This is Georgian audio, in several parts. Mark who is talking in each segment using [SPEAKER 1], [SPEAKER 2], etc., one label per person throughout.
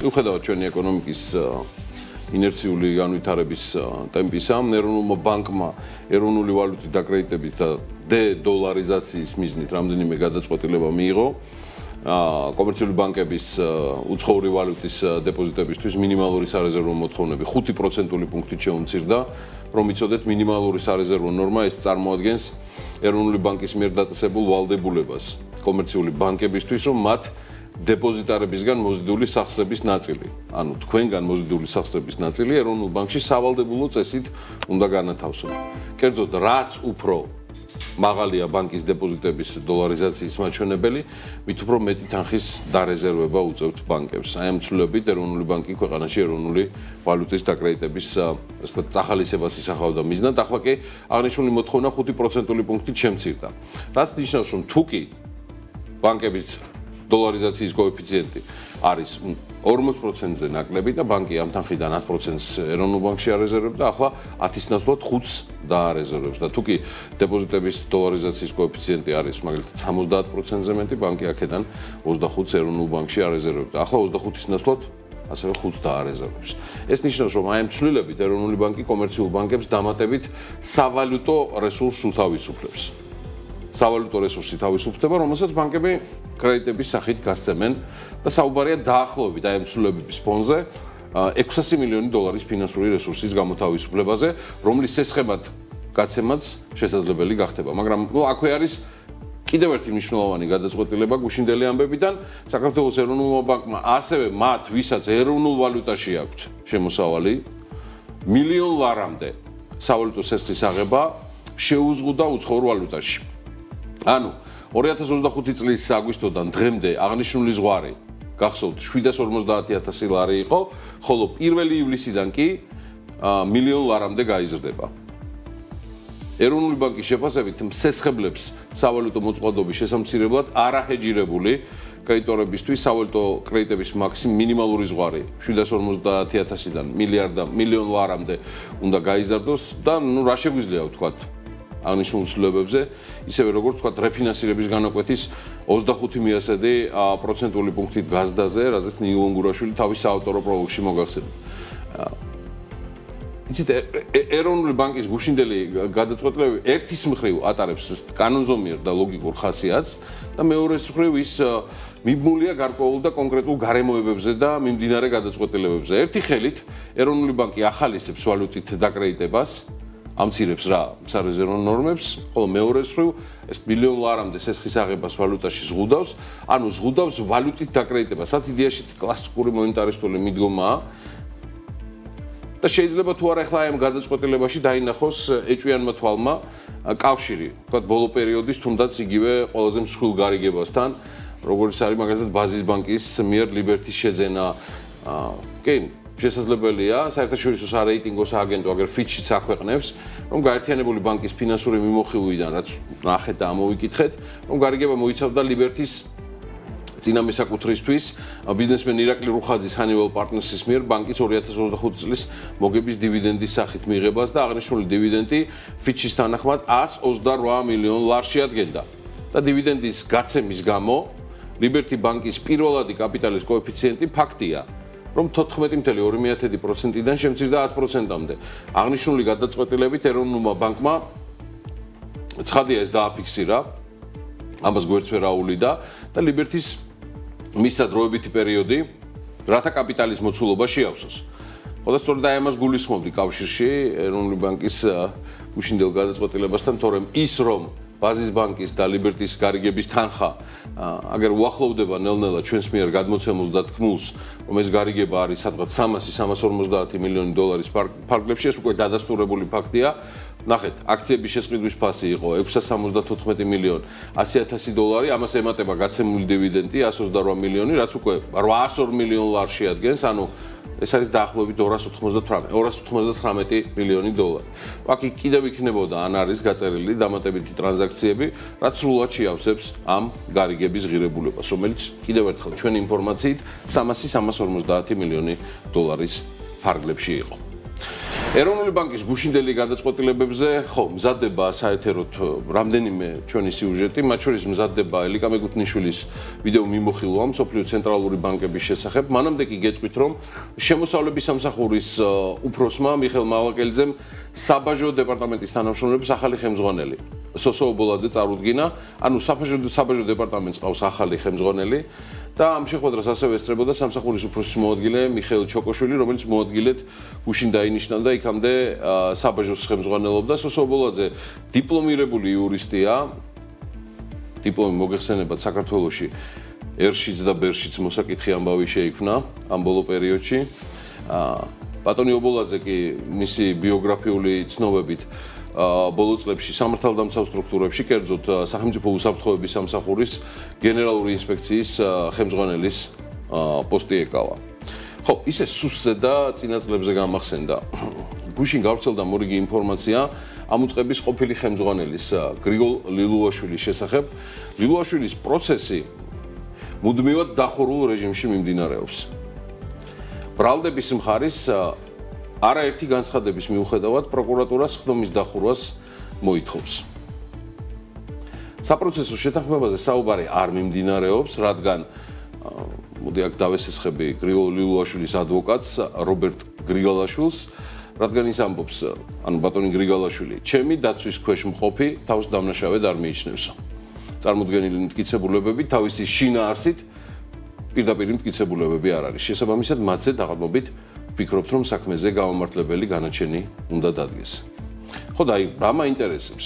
[SPEAKER 1] მიუხედავად ჩვენი ეკონომიკის ინერციული განვითარების ტემპისა, ეროვნულმა ბანკმა ეროვნული ვალუტით დაკრედიტების და დე-დოლარიზაციის მიზნით რამდენიმე გადაწყვეტილება მიიღო. კომერციული ბანკების უცხოური ვალუტის დეპოზიტებისთვის მინიმალური სარეზერვო მოთხოვნები 5% პუნქტით შეუმცირდა, რომ იცოდეთ მინიმალური სარეზერვო ნორმა ეს წარმოადგენს ეროვნული ბანკის მიერ დაწესებულ ვალდებულებას კომერციული ბანკებისთვის, რომ მათ დეპოზიტარებისგან მოზიდული სახსრების ნაწილი, ანუ თქვენგან მოზიდული სახსრების ნაწილი ეროვნულ ბანკში სავალდებულო წესით უნდა განათავსონ. კერძოდ, რაც უფრო მაღალია ბანკის დეპოზიტების დოლარიზაციის მაჩვენებელი, მით უფრო მეტი თანხის დარეზერვება უწევთ ბანკებს. აი ამ ცვლილებით ეროვნული ბანკი ქვეყანაში ეროვნული ვალუტის დაკრედიტების წახალისებას ისახავდა მიზნად, ახლა კი აღნიშნული მოთხოვნა 5% პუნქტით შემცირდა. რაც ნიშნავს, რომ თუ კი ბანკების დოლარიზაციის კოეფიციენტი არის 40%-ზე ნაკლები და ბანკი ამ თანხიდან 10%-ს ეროვნულ ბანკში არეზერვებდა, ახლა 10-ის ნაცვლად 5-ს დაარეზერვებს და თუ კი დეპოზიტების დოლარიზაციის კოეფიციენტი არის მაგალითად 70%-ზე მეტი, ბანკი აქედან 25-ს ეროვნულ ბანკში არეზერვებდა. ახლა 25-ის ნაცვლად ასევე 5-ს დაარეზერვებს. ეს ნიშნავს, რომ აი ამ ცვლილებით ეროვნული ბანკი კომერციულ ბანკებს დამატებით სავალუტო რესურსს უთავისუფლებს. სავალუტო რესურსი თავისუფლდება, რომელსაც ბანკები კრედიტების სახით გასცემენ და საუბარია დაახლოებით აი ამ ცვლილებების ფონზე 600 მილიონი დოლარის ფინანსური რესურსის გამოთავისუფლებაზე, რომლის ესხებად გაცემაც შესაძლებელი გახდება. მაგრამ აქვე არის კიდევ ერთი მნიშვნელოვანი გადაწყვეტილება გუშინდელი ამბებიდან, საქართველოს ეროვნულმა ბანკმა ასევე მათ, ვისაც ეროვნულ ვალუტაში აქვთ შემოსავალი, მილიონ ლარამდე სავალუტო სესხლის აღება შეუზღუდა უცხოურ ვალუტაში. ანუ 2025 წლის აგვისტოდან დღემდე აღნიშნული ზღვარი გახსოვთ 750.000 ლარი იყო, ხოლო 1 ივლისიდან კი მილიონ ლარამდე გაიზრდება. ეროვნული ბანკის შეფასებით მსესხებლებს სავალუტო მოწყობილობის შესამცირებლად არაჰეჯირებული კრედიტორებისთვის სავალუტო კრედიტების მინიმალური ზღვარი 750.000-დან მილიონ ლარამდე უნდა გაიზარდოს და რა შეგვიძლია ვთქვათ აღნიშნულ ცვლილებებზე, ისევე როგორც ვთქვათ, რეფინანსირების განაკვეთის 25 მიასადი პროცენტული პუნქტით გაზდაზე, რაზეც ნილ ონგურაშვილი თავის საავტორო პროლოგში მოგახსენებთ. იცით, ეროვნული ბანკის გუშინდელი გადაწყვეტილებები ერთის მხრივ ატარებს კანონზომიერ და ლოგიკურ ხასიათს და მეორეს მხრივ ის მიბმულია გარკვეულ და კონკრეტულ გარემოებებზე და მიმდინარე გადაწყვეტილებებზე. ერთი ხელით ეროვნული ბანკი ახალისებს ვალუტით დაკრედიტებას, ამცირებს რა სარეზერვო ნორმებს, ხოლო მეორეს მხრივ ეს მილიონ ლარამდე სესხის აღებას ვალუტაში ზღუდავს, ანუ ზღუდავს ვალუტით დაკრედიტებას, რაც იდეაში კლასიკური მონეტარისტული მიდგომაა. და შეიძლება თუ არა ახლა ამ გადაწყვეტილებაში დაინახოს ეჭვიანმა თვალმა კავშირი, თქვათ ბოლო პერიოდის თუნდაც იგივე ყველაზე მსხვილ გარიგებასთან, როგორც არის მაგალითად ბაზის ბანკის მიერ ლიბერტის შეძენა. კი, შესაძლებელია საერთაშორისო სარეიტინგო სააგენტო აგერ ფიჩიც აქვეყნებს, რომ გაერთიანებული ბანკის ფინანსური მიმოხილვიდან, რაც ნახეთ და ამოვიკითხეთ, რომ გარიგება მოიცავდა ლიბერტის წინა მესაკუთრისთვის ბიზნესმენ ირაკლი რუხაძის Honeywell Partners-ის მიერ ბანკის 2025 წლის მოგების დივიდენდის სახით მიღებას და აღნიშნული დივიდენდი ფიჩის თანახმად 128 მილიონ ლარში ადგენდა. და დივიდენდის გაცემის გამო ლიბერტი ბანკის პირველადი კაპიტალის კოეფიციენტი ფაქტია, რომ 14.2%-დან შემცირდა 10%-მდე. აღნიშნული გადაწყვეტილებით ეროვნულმა ბანკმა ცხადია ეს დააფიქსირა, ამას გვერდს ვერ აულიდა და ლიბერტის მისცა დროებითი პერიოდი, რათა კაპიტალის მოცულობა შეავსოს. ხოლო სწორედ ამას გულისხმობდი კავშირში ეროვნული ბანკის გუშინდელ გადაწყვეტილებასთან, თორემ ის რომ ბაზის ბანკის და ლიბერტის გარიგების თანხა აგერ უახლოვდება ნელ-ნელა ჩვენს მიერ გადმოცემულს და თქმულს, რომ ეს გარიგება არის სადღაც 300-350 მილიონი დოლარის ფარგლებში, ეს უკვე დადასტურებული ფაქტია. ნახეთ, აქციების შესყიდვის ფასი იყო 674 მილიონი 100.000 დოლარი, ამას ემატება გაცემული დივიდენდი 128 მილიონი, რაც უკვე 802 მილიონ ლარში ადგენს, ანუ ეს არის დაახლოებით 299 მილიონი დოლარი. აქ კიდევ იქნებოდა ან არის გაწერილი დამატებითი ტრანზაქციები, რაც სრულად შეავსებს ამ გარიგების ღირებულებას, რომელიც კიდევ ერთხელ ჩვენი ინფორმაციით 300-350 მილიონი დოლარის ფარგლებში იყო. ეროვნული ბანკის გუშინდელი გადაწყვეტილებებზე ხო მზადდება საეთეროდ რამდენიმე ჩვენი სიუჟეტი, მათ შორის მზადდება ელიკა მეგუთნიშვილის ვიდეო მიმოხილვა მსოფლიო ცენტრალური ბანკების შესახებ. მანამდე კი გეტყვით, რომ შემოსავლების სამსახურის უფროსმა მიხეილ მალაკელიძემ საბაჟო დეპარტამენტის თანამშრომლების ახალი ხელმძღვანელი სოსო ობოლაძე წარუდგინა, ანუ საბაჟო დეპარტამენტს ყავს ახალი ხელმძღვანელი და ამ შეხვედრას ასევე ესწრებოდა სამსახურის უფროსის მოადგილე მიხეილ ჩოკოშვილი, რომელიც მოადგილედ გუშინ დაინიშნა და იქამდე საბაჟოს ხელმძღვანელობდა. სოსო ობოლაძე დიპლომირებული იურისტია, დიპლომი მოგეხსენებათ საქართველოში ერშიც და ბერშიც მოსაკითხი ამბავი შეიქმნა ამ ბოლო პერიოდში. ბატონი ობოლაძე კი მისი ბიოგრაფიული ცნობებით ბოლო წლებში სამართალდამცავ სტრუქტურებში, კერძოდ სახელმწიფო უსაფრთხოების სამსახურის გენერალური ინსპექციის ხელმძღვანელის პოსტი ეკავა. ხო, ისე სუსზე და წინა წლებზე გამახსენდა. გუშინ გავრცელდა მორიგი ინფორმაცია ამ უწყების ყოფილი ხელმძღვანელის გრიგოლ ლილუაშვილის შესახებ. ლილუაშვილის პროცესი მუდმივად დახურულ რეჟიმში მიმდინარეობს. ბრალდების მხარის არაერთი განცხადების მიუხედავად პროკურატურას ხდომის დახურვას მოითხოვს. საპროცესო შეთანხმებაზე საუბარი არ მიმდინარეობს, რადგან მოდი აქ დავესესხები გრიგოლ ლილუაშვილის ადვოკატს რობერტ გრიგალაშვილს, რადგან ის ამბობს, ანუ ბატონი გრიგალაშვილი, ჩემი დაცვის ქვეშ მყოფი თავს დამნაშავედ არ მიიჩნევსო. წარმოდგენილი მტკიცებულებები თავისი შინაარსით პირდაპირ მტკიცებულებები არ არის. შესაბამისად, მათზე დაღმობით ვფიქრობთ, რომ საქმეზე გამომართლებელი განაჩენი უნდა დადგეს. ხო და აი, რა მაინტერესებს?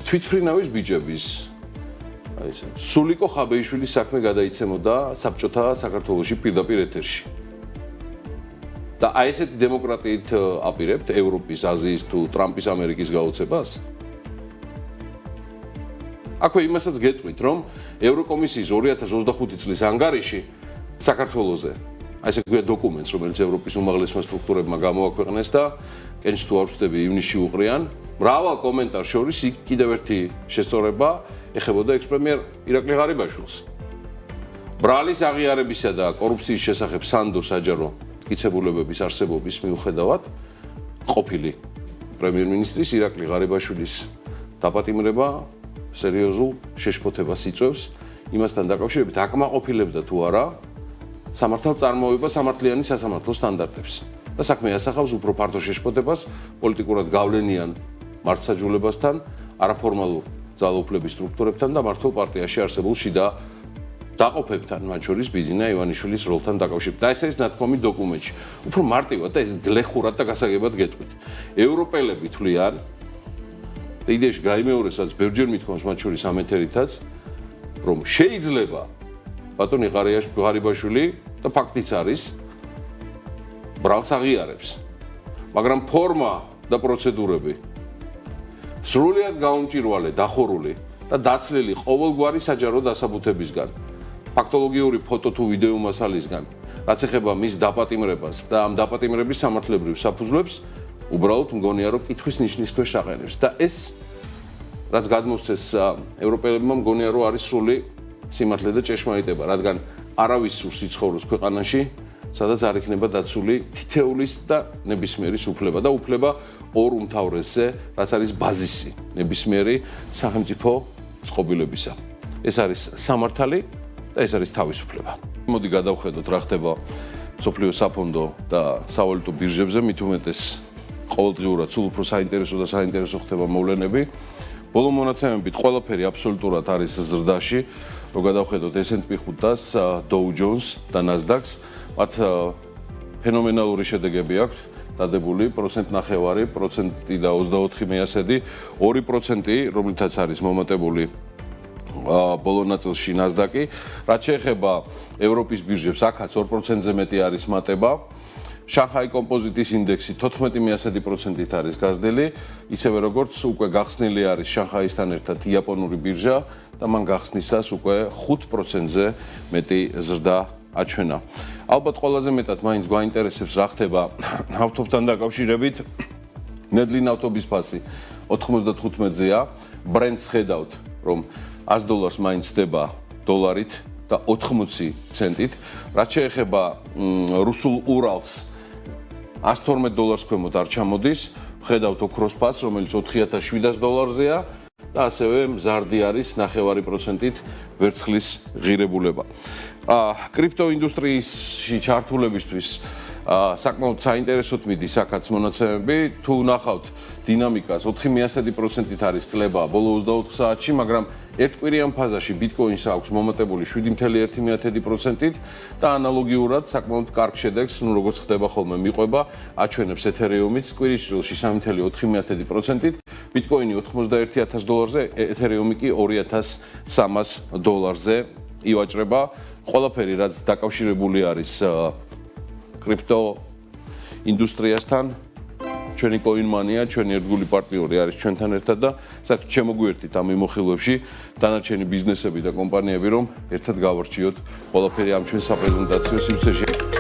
[SPEAKER 1] თვითმფრინავის ბიჭების აი ესე სულიკო ხაბეიშვილის საქმე გადაიცემოდა საბჭოთა საქართველოში პირდაპირ ეთერში. და აი ესეთი დემოკრატიით აპირებთ ევროპის, აზიის თუ ტრამპის ამერიკის გაუწებას? აქვე იმასაც გეტყვით, რომ ევროკომისიის 2025 წლის ანგარიში საქართველოზე აი ესე გვია დოკუმენტს, რომელიც ევროპის უმაღლესმა სტრუქტურებმა გამოაქვეყნეს და კენჭს თუ არ ვწდები ივნისში უყრიან, მრავალ კომენტარს შორის იქ კიდევ ერთი შესწორება ეხებოდა ექს-პრემიერ ირაკლი ღარიბაშვილს. ბრალის აღიარებისა და კორუფციის შესახებ სანდო საჯარო მტკიცებულებების არსებობის მიუხედავად ყოფილი პრემიერ-მინისტრის ირაკლი ღარიბაშვილის დაპატიმრება სერიოზულ შეშფოთებას იწვევს იმასთან დაკავშირებით აკმაყოფილებდა თუ არა სამართალწარმოება სამართლიანი სასამართლო სტანდარტებს და საქმე ასახავს უფრო ფართო შეშფოთებას პოლიტიკურად გავლენიან მართლმსაჯულებასთან, არაფორმალურ ძალაუფლების სტრუქტურებთან და მართლ პარტიაში არსებულ შიდა დაყოფებთან, მათ შორის ბიზინა ივანიშვილის როლთან დაკავშირებით. და ეს არის ნათქვამი დოკუმენტში. უფრო მარტივად და ეს გლეხურად და გასაგებად გეტყვით. ევროპელები თვლიან და იდეაში გაიმეორესაც ბევრჯერ მithქვამს მათ შორის ამ ეთერითაც, რომ შეიძლება ბატონი ღარიბაშვილი და ფაქტიც არის ბრალს აღიარებს, მაგრამ ფორმა და პროცედურები სრულად გაუმჭირვალე, დახურული და დაცლილი ყოველგვარი საჯარო დასაბუთებისგან, ფაქტოლოგიური ფოტო თუ ვიდეო მასალისგან, რაც ეხება მის დაპატიმრებას და ამ დაპატიმრების სამართლებრივ საფუძვლებს, უბრალოდ მგონია, რომ კითხვის ნიშნის ქვეშ აყენებს და ეს რაც გადმოსცეს ევროპელებმა მგონია, რომ არის სრული სიმართლე და ჭეშმარიტება, რადგან არავის სურს იცხოვროს ქვეყანაში, სადაც არ იქნება დაცული თითეულის და ნებისმიერის უფლება და უფლება ორ უმთავრესზე, რაც არის ბაზისი ნებისმიერი სახელმწიფო წყობილებისა. ეს არის სამართალი და ეს არის თავისუფლება. მოდი გადავხედოთ რა ხდება სოფლიო საფონდო და სავალუტო ბირჟებზე, მით უმეტეს ყოველდღიურად სულ უფრო საინტერესო და საინტერესო ხდება მოვლენები. ბოლო მონაცემებით ყველაფერი აბსოლუტურად არის ზრდაში, რომ გადავხედოთ S&P 500-ს, Dow Jones და Nasdaq-ს, მათ ფენომენალური შედეგები აქვს დადებული 1.9%, 1% და 24 მეასედი, 2%, რომლითაც არის მომატებული ბოლო ნაწილში Nasdaq-ი, რაც შეეხება ევროპის ბირჟებს, აქაც 2%-ზე მეტი არის მატება. შანხაი კომპოზიტის ინდექსი 14% არის გაზრდილი, ისევე როგორც უკვე გახსნილი არის შანხაისთან ერთად იაპონური ბირჟა და მან გახსნისას უკვე 5%-ზე მეტი ზრდა აჩვენა. ალბათ ყველაზე მეტად მაინც გვაინტერესებს რა ხდება ნავთობთან დაკავშირებით. ნედლი ნავთობის ფასი 95-ზეა, ბრენტს ხედავთ, რომ $100 მაინც ხდება დოლარით და 80 ცენტით. რაც შეეხება რუსულ ურალს $112 ქვემოთ არ ჩამოდის. ხედავთ ოქროს ფასს, რომელიც $4700-ზეა და ასევე მზარდი არის 0.5%-ით ვერცხლის ღირებულება. კრიპტო ინდუსტრიაში ჩართულებისთვის საკმაოდ საინტერესოდ მიდის აქაც მონაცემები. თუ ნახავთ დინამიკას, 4% არის კლება ბოლო 24 საათში, მაგრამ ერთკვირიან ფაზაში ბიტკოინს აქვს მომატებული 7.1%-ით და ანალოგიურად საკმაოდ კარგ შედეგს, როგორც ხდება ხოლმე, მიყვება აჩვენებს ეთერიუმიც კვირის წილში 3.4%-ით, ბიტკოინი $81,000-ზე, ეთერიუმი კი $2,300-ზე ივაჭრება. ყველაფერი რაც დაკავშირებული არის კრიპტო ინდუსტრიასთან, ჩვენი CoinMania, ჩვენი ერთგული პარტნიორი არის ჩვენთან ერთად და საერთოდ შემოგვიერთით ამ მიმოხილვებში დანარჩენი ბიზნესები და კომპანიები, რომ ერთად გავარჩიოთ ყველაფერი ამ ჩვენ საპრეზენტაციო სივრცეში.